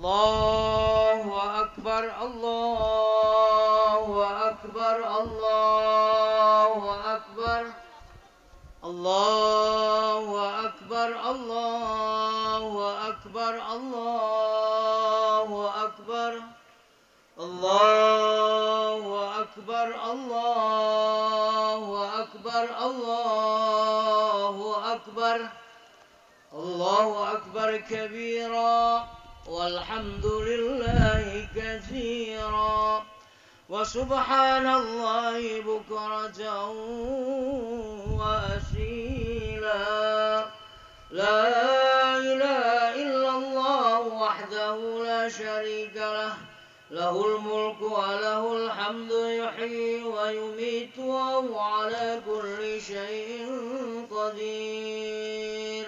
الله أكبر الله أكبر الله أكبر الله أكبر الله أكبر الله أكبر الله أكبر الله أكبر الله أكبر الله أكبر كبيرا والحمد لله كثيرا وسبحان الله بكرة وأصيلا لا إله إلا الله وحده لا شريك له له الملك وله الحمد يحيي ويميت وهو على كل شيء قدير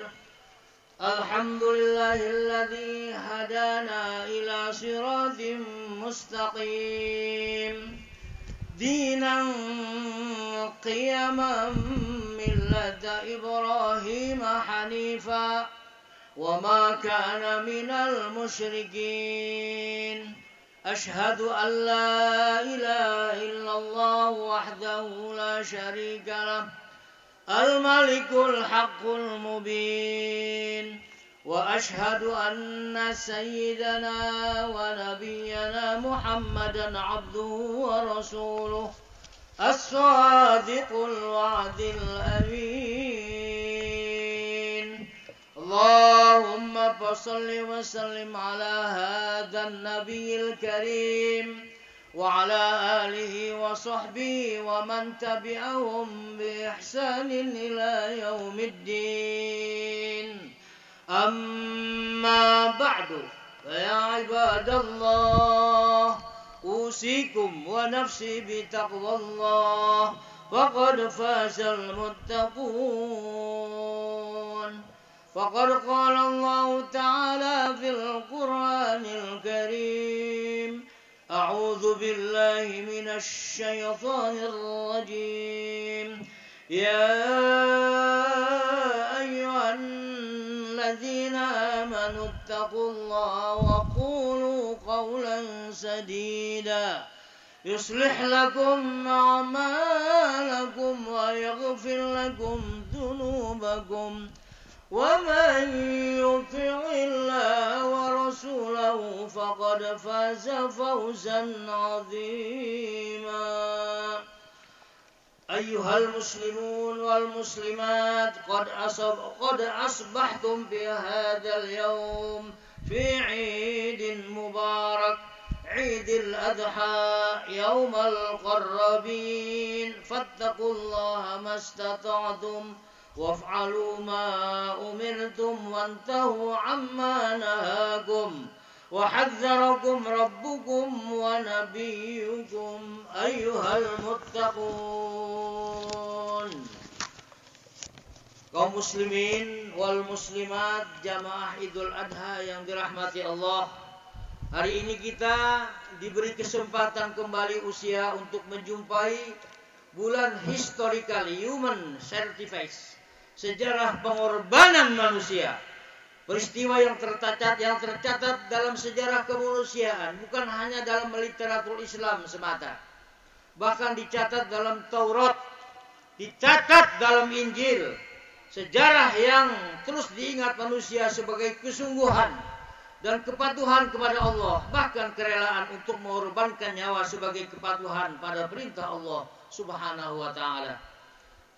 الحمد لله الذي هدانا إلى صراط مستقيم دينا قيما ملة إبراهيم حنيفا وما كان من المشركين أشهد أن لا إله إلا الله وحده لا شريك له الملك الحق المبين وأشهد أن سيدنا ونبينا محمدا عبده ورسوله الصادق الوعد الأمين اللهم فصل وسلم على هذا النبي الكريم وعلى آله وصحبه ومن تبعهم بإحسان إلى يوم الدين أما بعد فيا عباد الله أوصيكم ونفسي بتقوى الله فقد فاز المتقون فقد قال الله تعالى في القرآن الكريم أعوذ بالله من الشيطان الرجيم يا أيها الذين آمنوا اتقوا الله وقولوا قولا سديدا يصلح لكم أعمالكم ويغفر لكم ذنوبكم ومن يطع الله ورسوله فقد فاز فوزا عظيما أيها المسلمون والمسلمات قد أصبحتم في هذا اليوم في عيد مبارك عيد الأضحى يوم القربين فاتقوا الله ما استطعتم وافعلوا ما أمرتم وانتهوا عما نهاكم وحذركم ربكم ونبيكم أيها المتقون. Kaum muslimin wal muslimat jamaah Idul Adha yang dirahmati Allah, hari ini kita diberi kesempatan kembali usia untuk menjumpai bulan historical human sacrifice, sejarah pengorbanan manusia. Peristiwa yang tercatat dalam sejarah kemanusiaan, bukan hanya dalam literatur Islam semata. Bahkan dicatat dalam Taurat, dicatat dalam Injil. Sejarah yang terus diingat manusia sebagai kesungguhan dan kepatuhan kepada Allah, bahkan kerelaan untuk mengorbankan nyawa sebagai kepatuhan pada perintah Allah Subhanahu wa ta'ala.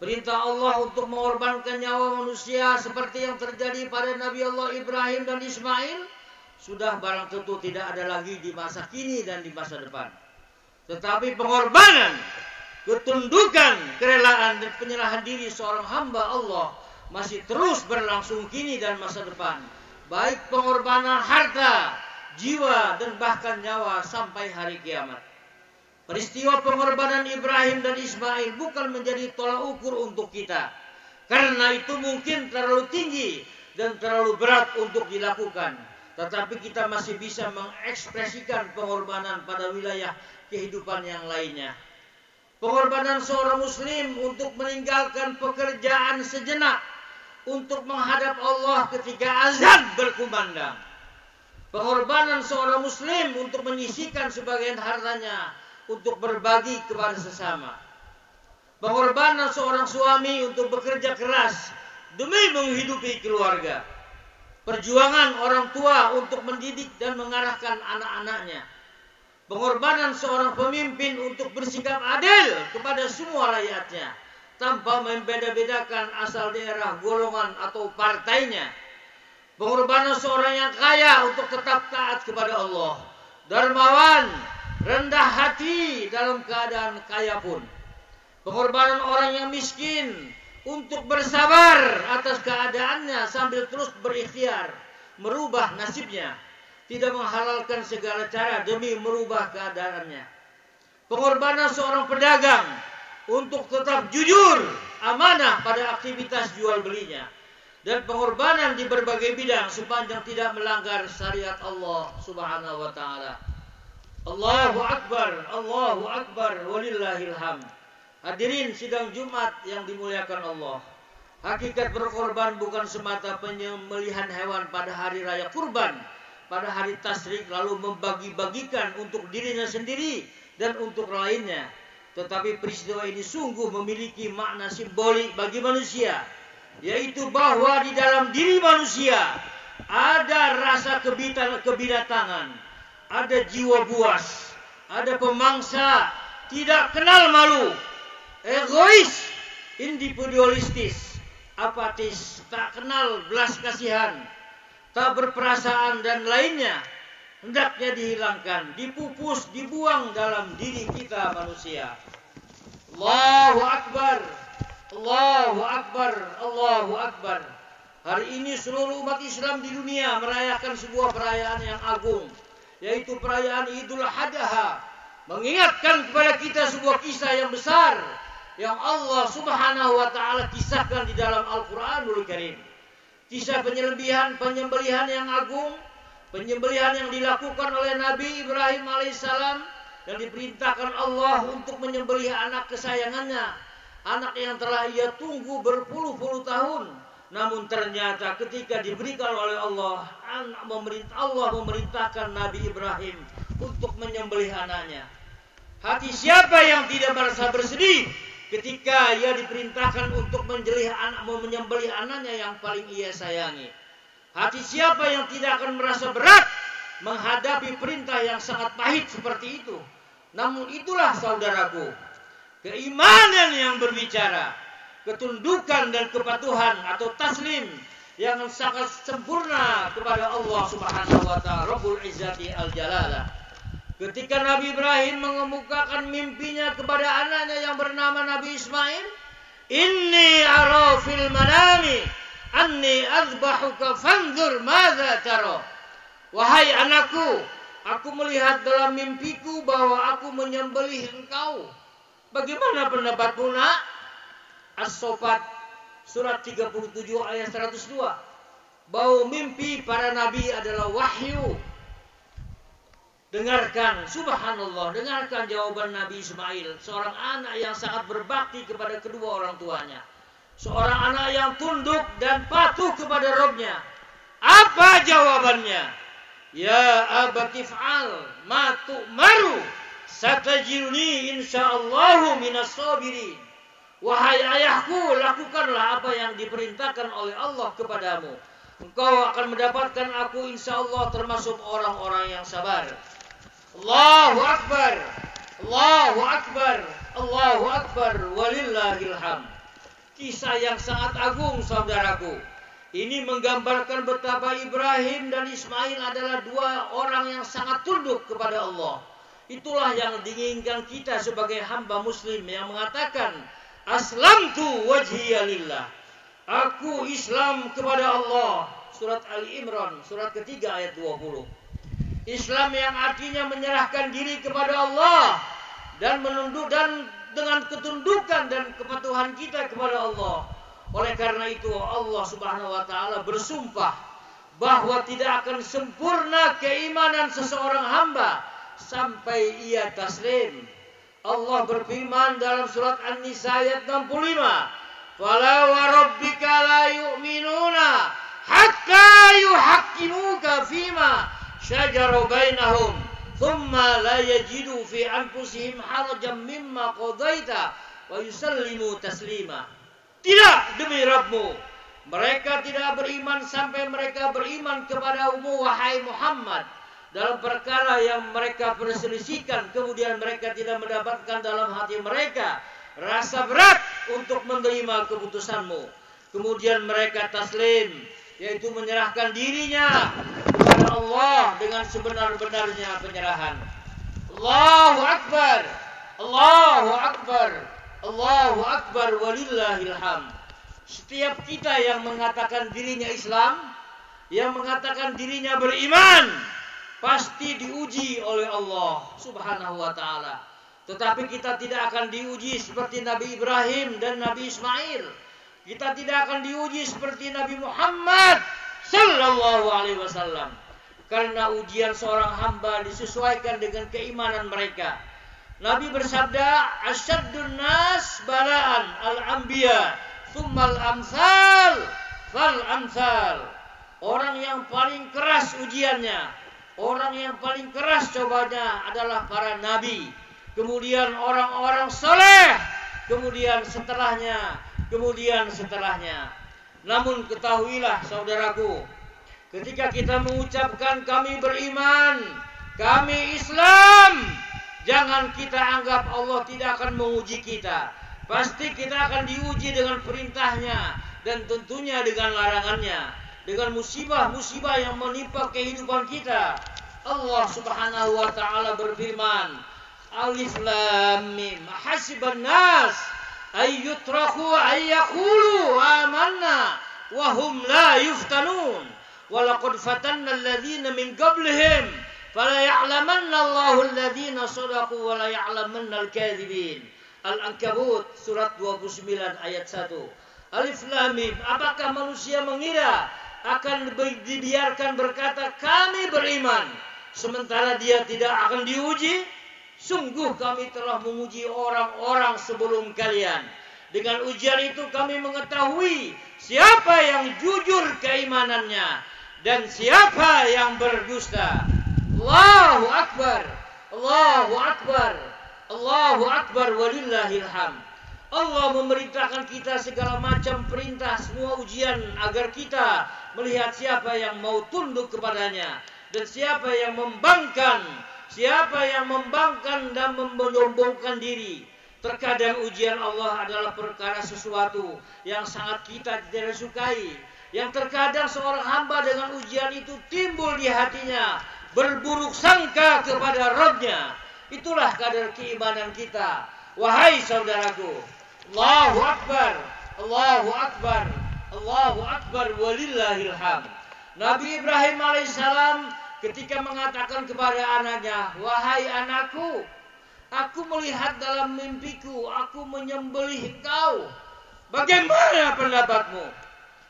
Perintah Allah untuk mengorbankan nyawa manusia seperti yang terjadi pada Nabi Allah Ibrahim dan Ismail sudah barang tentu tidak ada lagi di masa kini dan di masa depan. Tetapi pengorbanan, ketundukan, kerelaan dan penyerahan diri seorang hamba Allah masih terus berlangsung kini dan masa depan. Baik pengorbanan harta, jiwa dan bahkan nyawa sampai hari kiamat. Peristiwa pengorbanan Ibrahim dan Ismail bukan menjadi tolak ukur untuk kita, karena itu mungkin terlalu tinggi dan terlalu berat untuk dilakukan. Tetapi kita masih bisa mengekspresikan pengorbanan pada wilayah kehidupan yang lainnya. Pengorbanan seorang muslim untuk meninggalkan pekerjaan sejenak untuk menghadap Allah ketika azan berkumandang. Pengorbanan seorang muslim untuk menyisihkan sebagian hartanya untuk berbagi kepada sesama. Pengorbanan seorang suami untuk bekerja keras demi menghidupi keluarga. Perjuangan orang tua untuk mendidik dan mengarahkan anak-anaknya. Pengorbanan seorang pemimpin untuk bersikap adil kepada semua rakyatnya tanpa membeda-bedakan asal daerah, golongan atau partainya. Pengorbanan seorang yang kaya untuk tetap taat kepada Allah, dermawan, rendah hati dalam keadaan kaya pun. Pengorbanan orang yang miskin untuk bersabar atas keadaannya sambil terus berikhtiar merubah nasibnya, tidak menghalalkan segala cara demi merubah keadaannya. Pengorbanan seorang pedagang untuk tetap jujur, amanah pada aktivitas jual belinya, dan pengorbanan di berbagai bidang sepanjang tidak melanggar syariat Allah Subhanahu wa taala. Allahu akbar, walillahil hamd. Hadirin sidang Jumat yang dimuliakan Allah. Hakikat berkorban bukan semata penyembelihan hewan pada hari raya kurban, pada hari tasyrik lalu membagi-bagikan untuk dirinya sendiri dan untuk lainnya. Tetapi peristiwa ini sungguh memiliki makna simbolik bagi manusia, yaitu bahwa di dalam diri manusia ada rasa kebinatangan, ada jiwa buas, ada pemangsa, tidak kenal malu, egois, individualistis, apatis, tak kenal belas kasihan, tak berperasaan dan lainnya, hendaknya dihilangkan, dipupus, dibuang dalam diri kita manusia. Allahu akbar, Allahu akbar, Allahu akbar. Hari ini seluruh umat Islam di dunia merayakan sebuah perayaan yang agung, yaitu perayaan Idul Adha, mengingatkan kepada kita sebuah kisah yang besar yang Allah Subhanahu wa taala kisahkan di dalam Al-Qur'anul Karim. Kisah penyembelihan yang agung, penyembelihan yang dilakukan oleh Nabi Ibrahim alaihissalam, yang diperintahkan Allah untuk menyembelih anak kesayangannya, anak yang telah ia tunggu berpuluh-puluh tahun. Namun ternyata ketika diberikan oleh Allah, Allah memerintahkan Nabi Ibrahim untuk menyembelih anaknya. Hati siapa yang tidak merasa bersedih ketika ia diperintahkan untuk menyembelih anaknya yang paling ia sayangi? Hati siapa yang tidak akan merasa berat menghadapi perintah yang sangat pahit seperti itu? Namun itulah saudaraku, keimanan yang berbicara, ketundukan dan kepatuhan atau taslim yang sangat sempurna kepada Allah Subhanahu wa taala Rabbul Izzati Al-Jalalah. Ketika Nabi Ibrahim mengemukakan mimpinya kepada anaknya yang bernama Nabi Ismail, "Inni ara fil manami anni azbahuka fanzur madza tara." Wahai anakku, aku melihat dalam mimpiku bahwa aku menyembelih engkau. Bagaimana pendapatmu, Nak? As-Saffat surat 37 ayat 102. Bahwa mimpi para nabi adalah wahyu. Dengarkan, subhanallah, dengarkan jawaban Nabi Ismail, seorang anak yang sangat berbakti kepada kedua orang tuanya, seorang anak yang tunduk dan patuh kepada Rabb-nya. Apa jawabannya? Ya abati fa'al ma tu'maru satajiruni insyaallahu minas sabirin. Wahai ayahku, lakukanlah apa yang diperintahkan oleh Allah kepadamu. Engkau akan mendapatkan aku insyaallah termasuk orang-orang yang sabar. Allahu akbar, Allahu akbar, Allahu akbar, walillahil hamd. Kisah yang sangat agung, saudaraku. Ini menggambarkan betapa Ibrahim dan Ismail adalah dua orang yang sangat tunduk kepada Allah. Itulah yang diinginkan kita sebagai hamba muslim yang mengatakan, aslamtu wajhiya lillah. Aku Islam kepada Allah. Surat Ali Imran, surat ketiga ayat 20. Islam yang artinya menyerahkan diri kepada Allah dan menunduk dan dengan ketundukan dan kepatuhan kita kepada Allah. Oleh karena itu Allah Subhanahu wa taala bersumpah bahwa tidak akan sempurna keimanan seseorang hamba sampai ia taslim. Allah berfirman dalam surat An-Nisa ayat 65, "Fala wa rabbika la yu'minuna hatta yuhaqqimuka fima syajara bainahum thumma la yajidu fi anfusihim harajan mimma qadaita wa yusallimu taslima. Tidak, demi Rabbmu, mereka tidak beriman sampai mereka beriman kepadamu wahai Muhammad dalam perkara yang mereka perselisihkan, kemudian mereka tidak mendapatkan dalam hati mereka rasa berat untuk menerima keputusanmu, kemudian mereka taslim, yaitu menyerahkan dirinya kepada Allah dengan sebenar-benarnya penyerahan. Allahu Akbar, Allahu Akbar, Allahu Akbar, walillahil hamd. Setiap kita yang mengatakan dirinya Islam, yang mengatakan dirinya beriman, pasti diuji oleh Allah Subhanahu wa ta'ala. Tetapi kita tidak akan diuji seperti Nabi Ibrahim dan Nabi Ismail. Kita tidak akan diuji seperti Nabi Muhammad sallallahu alaihi wasallam. Karena ujian seorang hamba disesuaikan dengan keimanan mereka. Nabi bersabda, "Asyaddun nas bala'an al-anbiya, tsummal amsal fal amsal." Orang yang paling keras ujiannya, orang yang paling keras cobanya adalah para nabi, kemudian orang-orang soleh, kemudian setelahnya. Namun ketahuilah saudaraku, ketika kita mengucapkan kami beriman, kami Islam, jangan kita anggap Allah tidak akan menguji kita. Pasti kita akan diuji dengan perintahnya dan tentunya dengan larangannya, dengan musibah-musibah yang menimpa kehidupan kita. Allah Subhanahu wa ta'ala berfirman, Alif Lam Mim, hasiban nas ay yutraku ay yaqulu amanna wa hum la yuftanun wa laqad fatanna alladhina min qablihim fala ya'lamanna Allahu alladhina sadaqu wa la ya'lamanna al-kadhibin. Al-Ankabut surat 29 ayat 1. Alif Lam Mim, apakah manusia mengira akan dibiarkan berkata kami beriman sementara dia tidak akan diuji? Sungguh kami telah menguji orang-orang sebelum kalian. Dengan ujian itu kami mengetahui siapa yang jujur keimanannya dan siapa yang berdusta. Allahu Akbar, Allahu Akbar, Allahu Akbar, walillahil hamd. Allah memerintahkan kita segala macam perintah, semua ujian agar kita melihat siapa yang mau tunduk kepadanya dan siapa yang membangkang dan menyombongkan diri. Terkadang ujian Allah adalah perkara sesuatu yang sangat kita tidak sukai, yang terkadang seorang hamba dengan ujian itu timbul di hatinya berburuk sangka kepada Rabb-Nya. Itulah kadar keimanan kita, wahai saudaraku. Allahu Akbar, Allahu Akbar, Allahu Akbar, walillahil hamd. Nabi Ibrahim alaihissalam ketika mengatakan kepada anaknya, wahai anakku, aku melihat dalam mimpiku, aku menyembelih engkau. Bagaimana pendapatmu?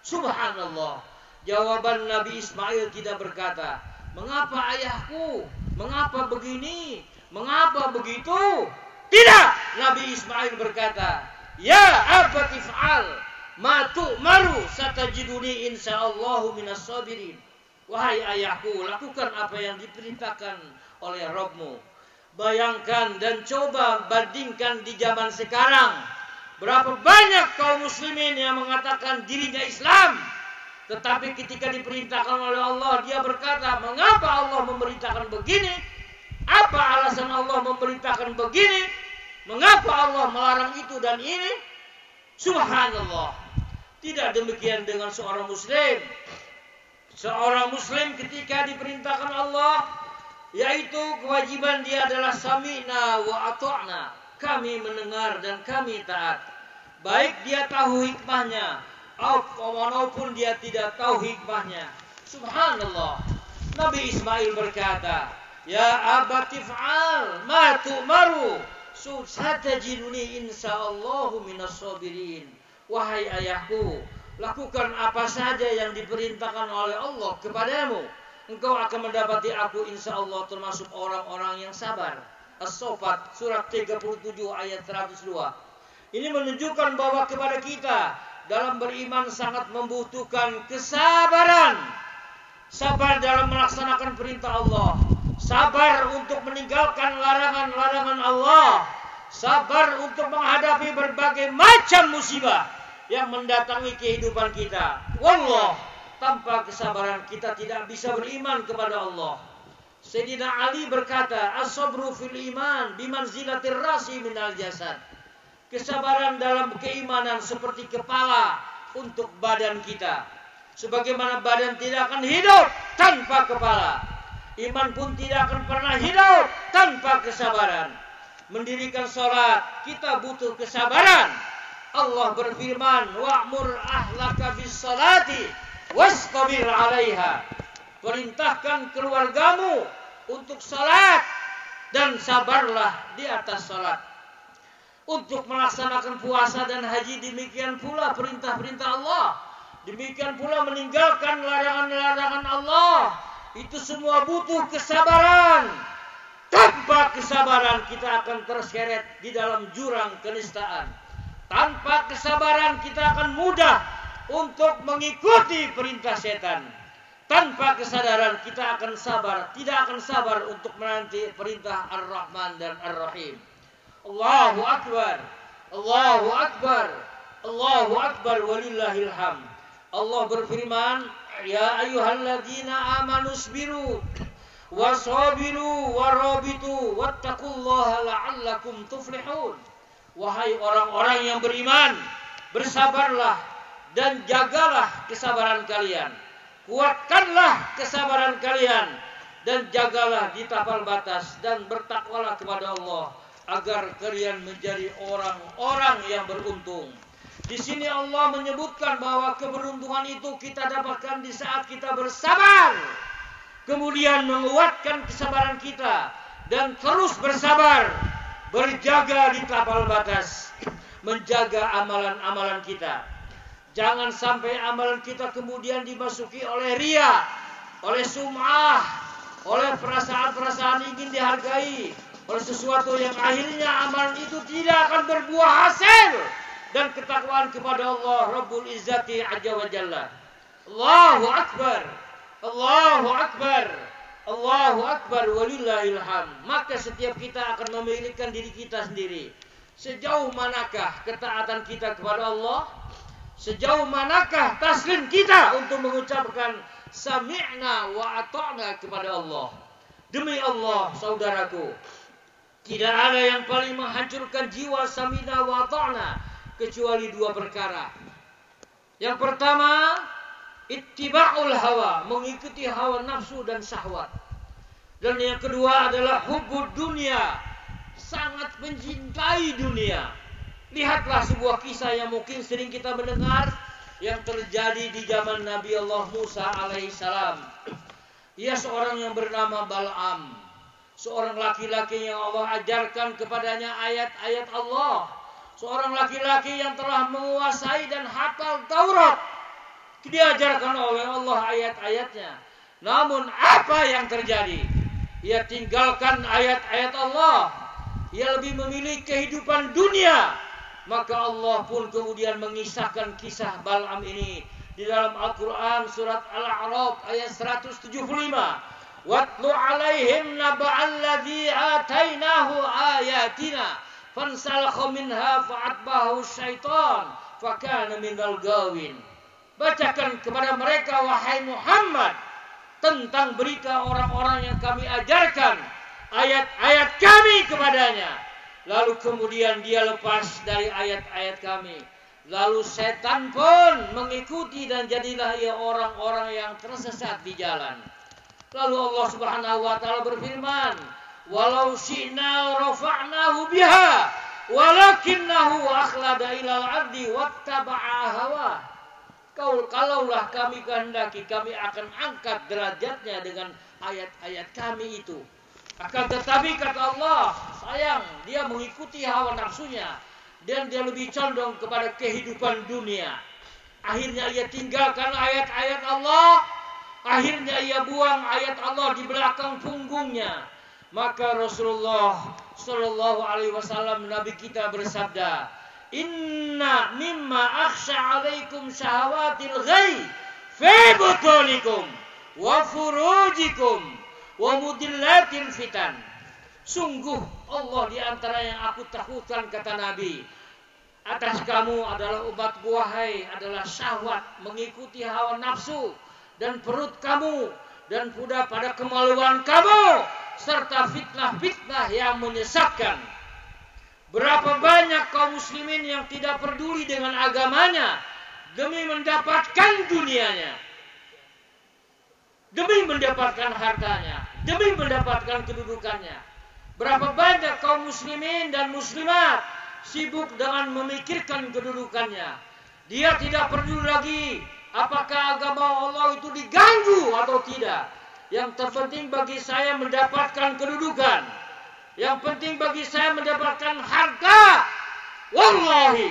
Subhanallah. Jawaban Nabi Ismail tidak berkata, mengapa ayahku? Mengapa begini? Mengapa begitu? Tidak. Nabi Ismail berkata, ya abati fa'al ma tu'maru satajiduni insyaallahu minas sabirin. Wahai ayahku, lakukan apa yang diperintahkan oleh Rabb-mu. Bayangkan dan coba bandingkan di zaman sekarang. Berapa banyak kaum muslimin yang mengatakan dirinya Islam, tetapi ketika diperintahkan oleh Allah, dia berkata, mengapa Allah memerintahkan begini? Apa alasan Allah memerintahkan begini? Mengapa Allah melarang itu dan ini? Subhanallah. Tidak demikian dengan seorang muslim. Seorang muslim ketika diperintahkan Allah, yaitu kewajiban dia adalah sami'na wa ata'na. Kami mendengar dan kami taat. Baik dia tahu hikmahnya maupun dia tidak tahu hikmahnya. Subhanallah. Nabi Ismail berkata, ya abati fa'al ma tu'maru satajiduni insyaallahu minas sabirin. Wahai ayahku, lakukan apa saja yang diperintahkan oleh Allah kepadamu. Engkau akan mendapati aku insyaallah termasuk orang-orang yang sabar. As-Saffat surat 37 ayat 102. Ini menunjukkan bahwa kepada kita dalam beriman sangat membutuhkan kesabaran. sabar dalam melaksanakan perintah Allah, sabar untuk meninggalkan larangan-larangan Allah, sabar untuk menghadapi berbagai macam musibah yang mendatangi kehidupan kita. Wallah, tanpa kesabaran kita tidak bisa beriman kepada Allah. Sayyidina Ali berkata, as-sabru fil iman bimanzilatir rasi minal jasad. Kesabaran dalam keimanan seperti kepala untuk badan kita. Sebagaimana badan tidak akan hidup tanpa kepala, iman pun tidak akan pernah hidup tanpa kesabaran. Mendirikan sholat, kita butuh kesabaran. Allah berfirman, wa'mur ahlaka bis salati wastabir 'alaiha. Perintahkan keluargamu untuk salat dan sabarlah di atas salat. Untuk melaksanakan puasa dan haji demikian pula perintah-perintah Allah. Demikian pula meninggalkan larangan-larangan Allah. Itu semua butuh kesabaran. Tanpa kesabaran kita akan terseret di dalam jurang kenistaan. Tanpa kesabaran kita akan mudah untuk mengikuti perintah setan. Tanpa kesadaran kita akan sabar, tidak akan sabar untuk menanti perintah Ar-Rahman dan Ar-Rahim. Allahu Akbar, Allahu Akbar, Allahu Akbar, walillahil hamd. Allah berfirman, ya ayyuhalladzina amanu sabiru wasabiru warabitu wattaqullaha la'allakum tuflihun. Wahai orang-orang yang beriman, bersabarlah dan jagalah kesabaran kalian. Kuatkanlah kesabaran kalian dan jagalah di tapal batas dan bertakwalah kepada Allah agar kalian menjadi orang-orang yang beruntung. Di sini Allah menyebutkan bahwa keberuntungan itu kita dapatkan di saat kita bersabar, kemudian menguatkan kesabaran kita dan terus bersabar, berjaga di tapal batas, menjaga amalan-amalan kita. Jangan sampai amalan kita kemudian dimasuki oleh riya, oleh sum'ah, oleh perasaan-perasaan ingin dihargai, oleh sesuatu yang akhirnya amalan itu tidak akan berbuah hasil dan ketakwaan kepada Allah Rabbul Izzati Azza wa Jalla. Allahu Akbar, Allahu Akbar, Allahu Akbar, walillahil hamd. Maka setiap kita akan memilihkan diri kita sendiri. Sejauh manakah ketaatan kita kepada Allah? Sejauh manakah taslim kita untuk mengucapkan sami'na wa ata'na kepada Allah? Demi Allah, saudaraku, tidak ada yang paling menghancurkan jiwa sami'na wa ata'na kecuali dua perkara. Yang pertama, ittiba'ul hawa, mengikuti hawa nafsu dan syahwat. Dan yang kedua adalah hubbud dunia, sangat mencintai dunia. Lihatlah sebuah kisah yang mungkin sering kita mendengar yang terjadi di zaman Nabi Allah Musa alaihissalam. Ia seorang yang bernama Bal'am, seorang laki-laki yang Allah ajarkan kepadanya ayat-ayat Allah, seorang laki-laki yang telah menguasai dan hafal Taurat. Diajarkan oleh Allah ayat-ayatnya. Namun apa yang terjadi? Ia tinggalkan ayat-ayat Allah. Ia lebih memilih kehidupan dunia. Maka Allah pun kemudian mengisahkan kisah Bal'am ini di dalam Al-Quran surat Al-A'raf ayat 175. Watlu alaihim naba'alladzi atainahu ayatina fansalakha minha fa'atbahu syaitan fakana minal gawin. Bacakan kepada mereka wahai Muhammad tentang berita orang-orang yang kami ajarkan ayat-ayat kami kepadanya. Lalu kemudian dia lepas dari ayat-ayat kami. Lalu setan pun mengikuti dan jadilah ia orang-orang yang tersesat di jalan. Lalu Allah Subhanahu wa taala berfirman, "Walau syi'na rafa'nahu biha, walakinnahu akhlada ilal ardi wattaba'a hawa." Kalaulah kami kehendaki, kami akan angkat derajatnya dengan ayat-ayat kami itu. Akan tetapi kata Allah, sayang, dia mengikuti hawa nafsunya dan dia lebih condong kepada kehidupan dunia. Akhirnya ia tinggalkan ayat-ayat Allah, akhirnya ia buang ayat Allah di belakang punggungnya. Maka Rasulullah Shallallahu Alaihi Wasallam Nabi kita bersabda, Inna mimma akhsha alaikum syahawatil ghaib fi butunikum. wa furujikum wa mudillatil fitan. Sungguh Allah di antara yang aku takutkan, kata Nabi, atas kamu adalah umatku wahai adalah syahwat, mengikuti hawa nafsu dan perut kamu, dan pula pada kemaluan kamu, serta fitnah-fitnah yang menyesatkan. Berapa banyak kaum muslimin yang tidak peduli dengan agamanya demi mendapatkan dunianya, demi mendapatkan hartanya, demi mendapatkan kedudukannya. Berapa banyak kaum muslimin dan muslimat sibuk dengan memikirkan kedudukannya. Dia tidak peduli lagi apakah agama Allah itu diganggu atau tidak. Yang terpenting bagi saya mendapatkan kedudukan. Yang penting bagi saya mendapatkan harta. Wallahi,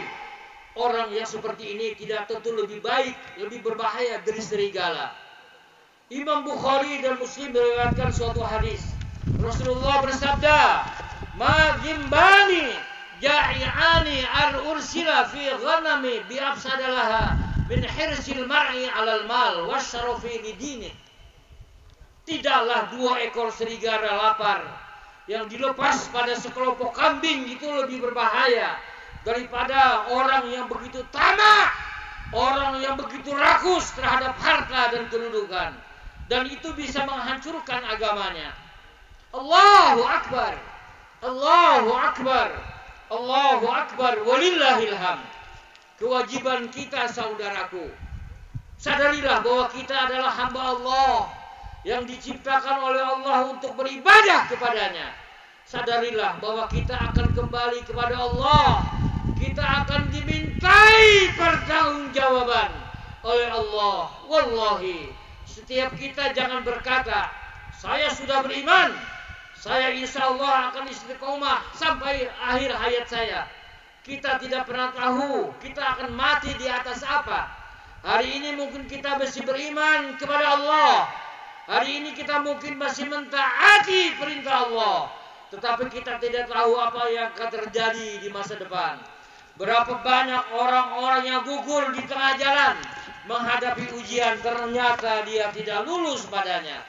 orang yang seperti ini tidak tentu lebih baik, lebih berbahaya dari serigala. Imam Bukhari dan Muslim meriwayatkan suatu hadis. Rasulullah bersabda, "Ma gimbani ja'i'ani ar-ursila fi ghanami bi afsadalaha min hirsil mar'i 'alal mal wasyarafi lidini." Tidaklah 2 ekor serigala lapar yang dilepas pada sekelompok kambing itu lebih berbahaya daripada orang yang begitu tamak, orang yang begitu rakus terhadap harta dan kedudukan, dan itu bisa menghancurkan agamanya. Allahu Akbar, Allahu Akbar, Allahu Akbar, walillahil hamd. Kewajiban kita, saudaraku, sadarilah bahwa kita adalah hamba Allah yang diciptakan oleh Allah untuk beribadah kepadanya. Sadarilah bahwa kita akan kembali kepada Allah. Kita akan dimintai pertanggungjawaban oleh Allah. Wallahi, setiap kita jangan berkata, saya sudah beriman, saya insya Allah akan istiqomah sampai akhir hayat saya. Kita tidak pernah tahu kita akan mati di atas apa. Hari ini mungkin kita masih beriman kepada Allah. Hari ini kita mungkin masih mentaati perintah Allah. Tetapi kita tidak tahu apa yang akan terjadi di masa depan. Berapa banyak orang-orang yang gugur di tengah jalan menghadapi ujian, ternyata dia tidak lulus padanya.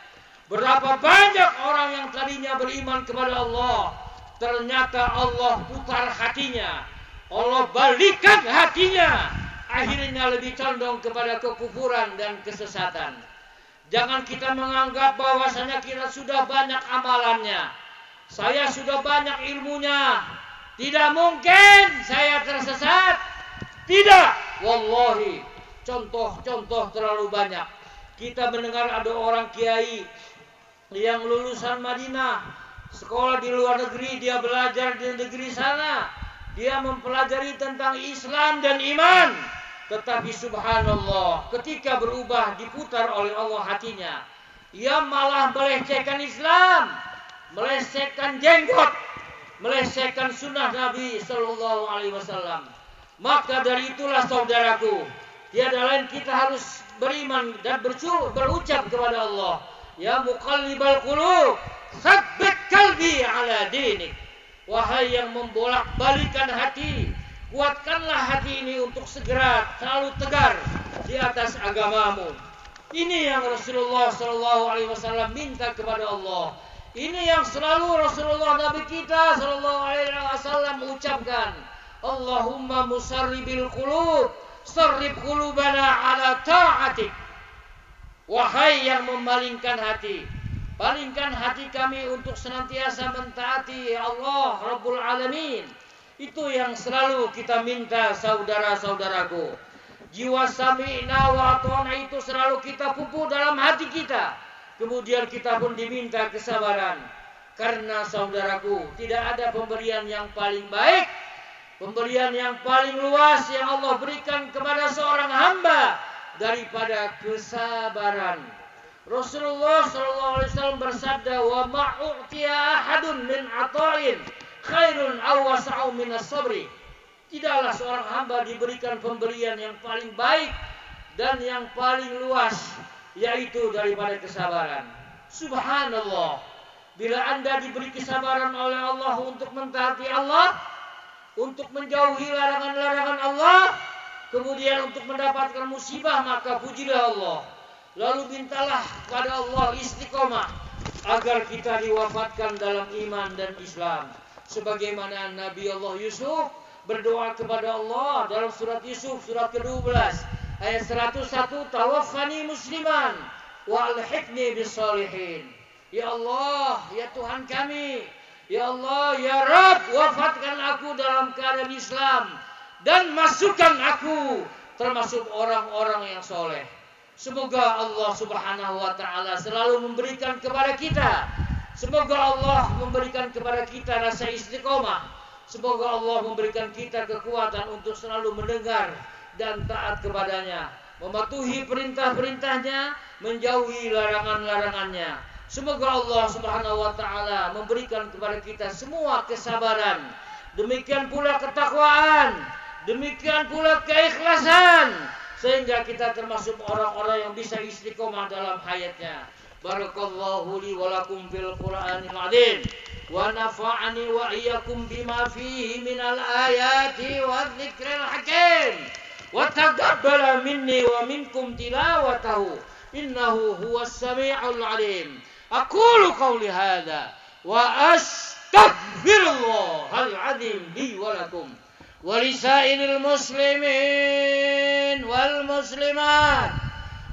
Berapa banyak orang yang tadinya beriman kepada Allah, ternyata Allah putar hatinya, Allah balikkan hatinya, akhirnya lebih condong kepada kekufuran dan kesesatan. Jangan kita menganggap bahwasanya kita sudah banyak amalannya, saya sudah banyak ilmunya, tidak mungkin saya tersesat. Tidak, wallahi, contoh-contoh terlalu banyak. Kita mendengar ada orang kiai yang lulusan Madinah, sekolah di luar negeri, dia belajar di negeri sana, dia mempelajari tentang Islam dan iman, tetapi subhanallah, ketika berubah diputar oleh Allah hatinya, ia malah melecehkan Islam, melecehkan jenggot, melecehkan sunnah Nabi Sallallahu Alaihi Wasallam. Maka dari itulah saudaraku, tiada lain kita harus beriman dan berucap kepada Allah, ya muqallibal qulub, tsabbit qalbi ala dinik. Wahai yang membolak-balikan hati, kuatkanlah hati ini untuk segera selalu tegar di atas agamamu. Ini yang Rasulullah Sallallahu Alaihi Wasallam minta kepada Allah. Ini yang selalu Rasulullah Nabi kita Sallallahu Alaihi Wasallam ucapkan. Allahumma musarribil qulub, sarrib qulubana ala ta'atik. Wahai yang memalingkan hati, palingkan hati kami untuk senantiasa mentaati Allah Rabbul Alamin. Itu yang selalu kita minta, saudara-saudaraku. Jiwa sami'na wa ata'na itu selalu kita pupuk dalam hati kita. Kemudian kita pun diminta kesabaran. Karena saudaraku, tidak ada pemberian yang paling baik, pemberian yang paling luas yang Allah berikan kepada seorang hamba daripada kesabaran. Rasulullah SAW bersabda, wa ma'u'tiya ahadun min ata'in khairun awasa'u minas sabri. Tidaklah seorang hamba diberikan pemberian yang paling baik dan yang paling luas, yaitu daripada kesabaran. Subhanallah, bila Anda diberi kesabaran oleh Allah untuk mentaati Allah, untuk menjauhi larangan-larangan Allah, kemudian untuk mendapatkan musibah, maka pujilah Allah. Lalu mintalah kepada Allah istiqomah agar kita diwafatkan dalam iman dan Islam. Sebagaimana Nabi Allah Yusuf berdoa kepada Allah dalam surat Yusuf surat ke-12 ayat 101, tawaffani musliman wa alhiqni bis-shalihin. Ya Allah, ya Tuhan kami, ya Allah, ya Rabb, wafatkan aku dalam keadaan Islam dan masukkan aku termasuk orang-orang yang soleh. Semoga Allah Subhanahu wa taala selalu memberikan kepada kita. Semoga Allah memberikan kepada kita rasa istiqomah. Semoga Allah memberikan kita kekuatan untuk selalu mendengar dan taat kepadanya, mematuhi perintah-perintahnya, menjauhi larangan-larangannya. Semoga Allah Subhanahu wa taala memberikan kepada kita semua kesabaran, demikian pula ketakwaan, demikian pula keikhlasan, sehingga kita termasuk orang-orang yang bisa istiqomah dalam hayatnya. Barakallahu li wa lakum fil Qur'anil azim wa nafa'ani wa iyyakum bima fihi minal ayati wadh-dhikril hakim wa taqabbala minni wa minkum tilawatahu innahu huwas sami'ul alim. Aqulu qawli hadza wa astaghfirullahal azim li wa lakum wa lisairil muslimin wal muslimat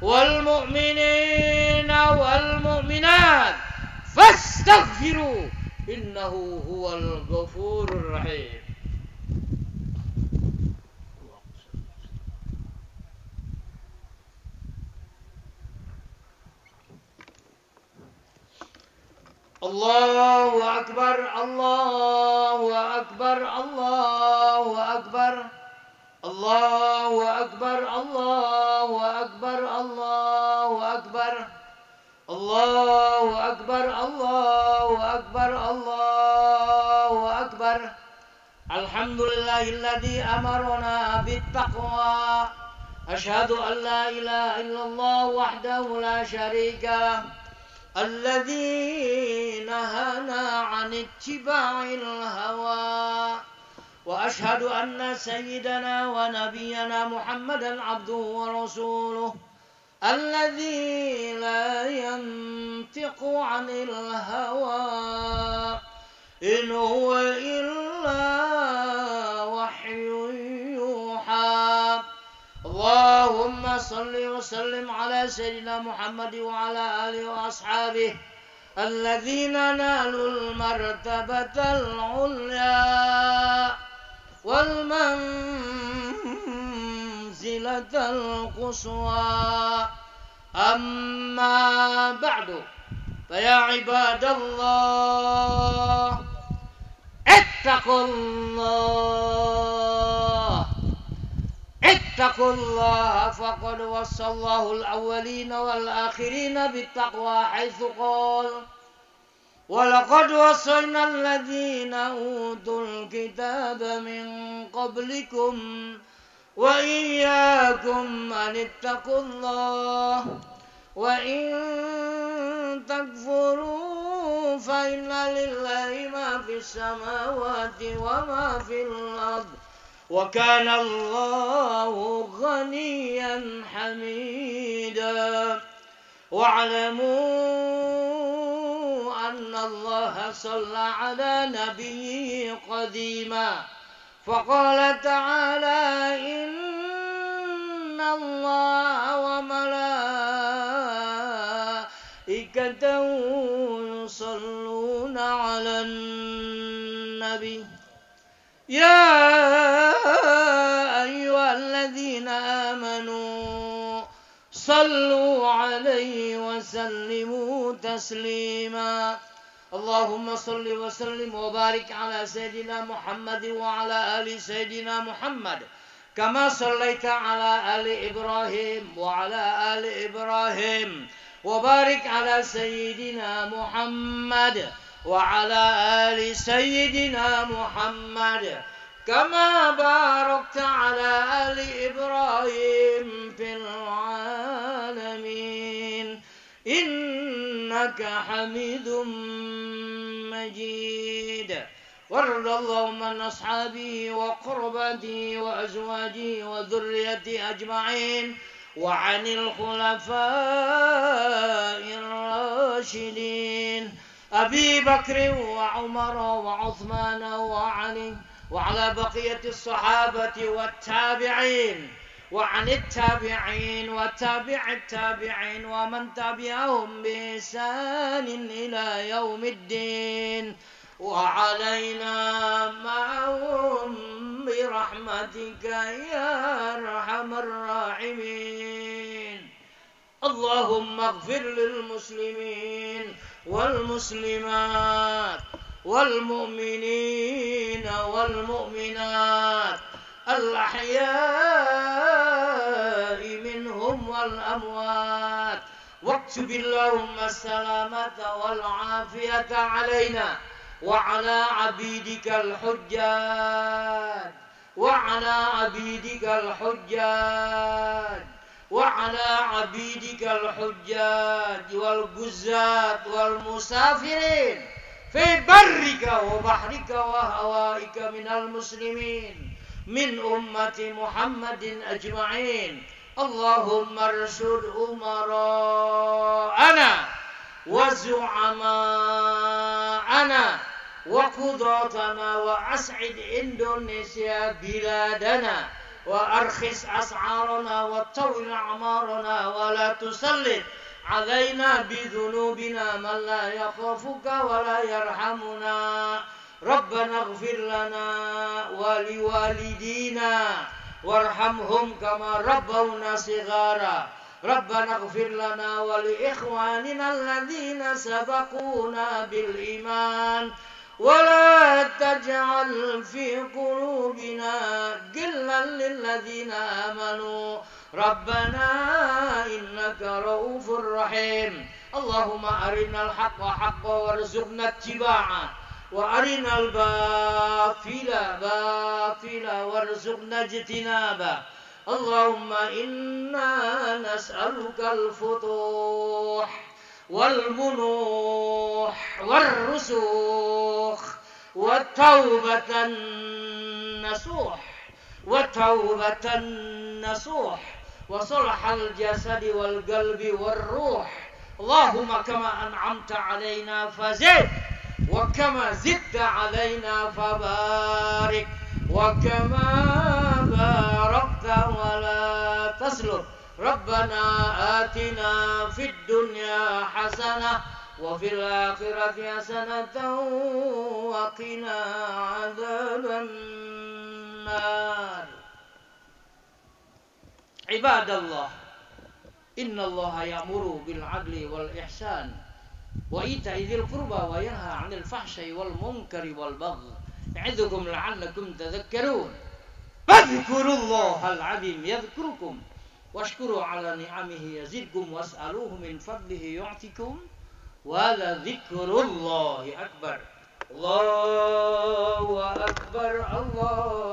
wal mu'minina wal mu'minat fastaghfiru innahu huwal ghafurur rahim. Allahu akbar, Allahu akbar, Allahu akbar, Allahu akbar, Allahu akbar, Allahu akbar, Allahu akbar, Allahu akbar, Allahu akbar. Alhamdulillahilladzi amarna bittaqwa. Asyhadu an la ilaha illallah wahdahu la syarika lah. الذي نهانا عن اتباع الهوى وأشهد أن سيدنا ونبينا محمدا عبده ورسوله الذي لا ينطق عن الهوى إن هو إلا وحي يوحى. اللهم صل وسلم على سيدنا محمد وعلى آله وأصحابه الذين نالوا المرتبة العليا والمنزلة القصوى. أما بعد فيا عباد الله اتقوا الله اتقوا الله فقد وصى الله الأولين والآخرين بالتقوى حيث قال ولقد وصينا الذين أوتوا الكتاب من قبلكم وإياكم أن اتقوا الله وإن تكفروا فإن لله ما في السماوات وما في الأرض وكان الله غنيا حميدا. واعلموا أن الله صلى على نبيه قديما فقال تعالى إن الله وملائكته يصلون على النبي يا أيها الذين آمنوا صلوا عليه وسلموا تسليما. اللهم صل وسلم وبارك على سيدنا محمد وعلى آل سيدنا محمد كما صليت على آل إبراهيم وعلى آل إبراهيم وبارك على سيدنا محمد وعلى آل سيدنا محمد كما باركت على آل إبراهيم في العالمين إنك حميد مجيد. وارض اللهم عن أصحابه وقربته وأزواجه وذريته أجمعين وعن الخلفاء الراشدين أبي بكر وعمر وعثمان وعلي وعلى بقية الصحابة والتابعين وعن التابعين وتابع التابعين ومن تبعهم بإحسان إلى يوم الدين وعلينا معهم برحمتك يا أرحم الراحمين. اللهم اغفر للمسلمين والمسلمات والمؤمنين والمؤمنات الأحياء منهم والأموات، واكتب اللهم السلامة والعافية علينا وعلى عبيدك الحجاج وعلى عبيدك الحجاج وعلى عبيدك الحجاج والجزات والمسافرين في برك وبحرك وهوائك من المسلمين من أمة محمد أجمعين. اللهم ارشد أمراءنا وزعماءنا وقضاتنا وأسعد إندونيسيا بلادنا وأرخص أسعارنا وطول أعمارنا ولا تسلط علينا بذنوبنا من لا يخافك ولا يرحمنا. ربنا اغفر لنا ولوالدينا وارحمهم كما ربونا صغارا. ربنا اغفر لنا ولإخواننا الذين سبقونا بالإيمان ولا تجعل في قلوبنا غلا للذين آمنوا ربنا إنك رؤوف رحيم. اللهم أرنا الحق حقا وارزقنا اتباعه وأرنا الباطل باطلا وارزقنا اجتنابه. اللهم إنا نسألك الفتوح والمنوح والرسوخ والتوبة النصوح وصلح الجسد والقلب والروح. اللهم كما أنعمت علينا فزد وكما زدت علينا فبارك وكما باركت ولا تسلب. ربنا آتنا في الدنيا حسنة وفي الآخرة حسنة وقنا عذاب النار. عباد الله، إن الله يأمر بالعدل والإحسان وإيتاء ذي القربى وينهى عن الفحشاء والمنكر والبغي يعظكم لعلكم تذكرون. فاذكروا الله العظيم يذكركم واشكروا على نعمه يزدكم واسألوه من فضله يعطكم ولذكر الله أكبر. الله أكبر الله